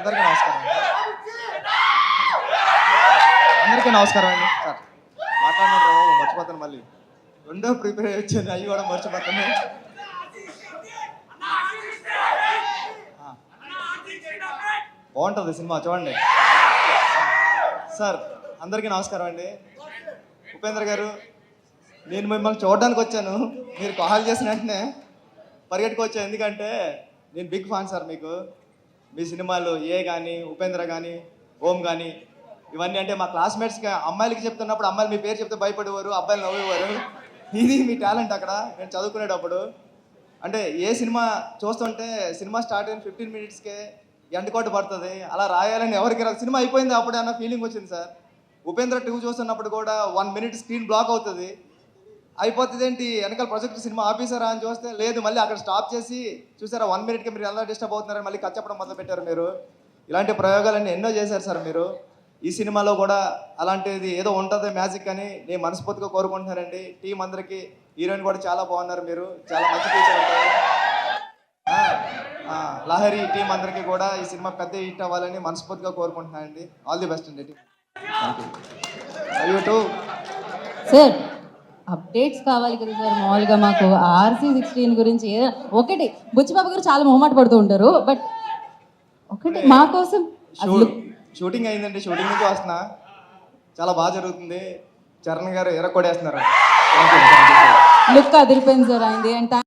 అందరికీ నమస్కారం అండి. అందరికీ నమస్కారం అండి. సార్ మాట్లాడినట్టు మర్చిపోతాను మళ్ళీ. రెండో ప్రిపేర్ వచ్చాను, అవి కూడా మర్చిపోతాను. బాగుంటుంది సినిమా, చూడండి. సార్ అందరికీ నమస్కారం అండి. ఉపేంద్ర గారు, నేను మిమ్మల్ని చూడడానికి వచ్చాను. మీరు కాల్ చేసిన వెంటనే పరిగెట్టుకు వచ్చాను. ఎందుకంటే నేను బిగ్ ఫ్యాన్ సార్ మీకు. మీ సినిమాలు ఏ కానీ, ఉపేంద్ర కానీ, ఓం కానీ, ఇవన్నీ అంటే మా క్లాస్మేట్స్కి అమ్మాయిలకి చెప్తున్నప్పుడు అమ్మాయిలు మీ పేరు చెప్తే భయపడేవారు, అబ్బాయిలు నవ్వేవారు. ఇది మీ టాలెంట్ అక్కడ నేను చదువుకునేటప్పుడు. అంటే ఏ సినిమా చూస్తుంటే సినిమా స్టార్ట్ అయిన 15 minutesకే ఎండకోట పడుతుంది. అలా రాయాలని ఎవరికి రాదు. సినిమా అయిపోయింది అప్పుడే అన్న ఫీలింగ్ వచ్చింది సార్. ఉపేంద్ర 2 చూస్తున్నప్పుడు కూడా 1 minute స్క్రీన్ బ్లాక్ అవుతుంది. అయిపోతుంది ఏంటి, వెనకాల ప్రొజెక్ట్ సినిమా ఆఫీసరా అని చూస్తే లేదు, మళ్ళీ అక్కడ స్టాప్ చేసి చూసారా 1 minute మీరు ఎలా డిస్టర్బ్ అవుతున్నారని మళ్ళీ కట్ చెప్పడం మొదలు పెట్టారు మీరు. ఇలాంటి ప్రయోగాలన్నీ ఎన్నో చేశారు సార్ మీరు. ఈ సినిమాలో కూడా అలాంటిది ఏదో ఉంటుంది మ్యాజిక్ అని నేను మనస్ఫూర్తిగా కోరుకుంటున్నానండి. టీం అందరికీ, హీరోయిన్ కూడా చాలా బాగున్నారు, మీరు చాలా మంచి టీచర్ ఉంటారు. లహరి టీం అందరికీ కూడా ఈ సినిమా పెద్ద హిట్ అవ్వాలని మనస్ఫూర్తిగా కోరుకుంటున్నానండి. ఆల్ ది బెస్ట్ అండి. సార్ అప్డేట్స్ కావాలి కదా సార్. మామూలుగా మాకు RC16 గురించి ఒకటి బుచ్చిబాబు గారు చాలా మొహమాట పడుతూ ఉంటారు, బట్ ఒకటి మా కోసం షూటింగ్ అయిందండి. షూటింగ్ నుంచి వస్తున్నా, చాలా బాగా జరుగుతుంది. చరణ్ గారు ఎరకొడేస్తున్నారు. లుక్ అదిరిపోయింది సార్ అయింది. అండ్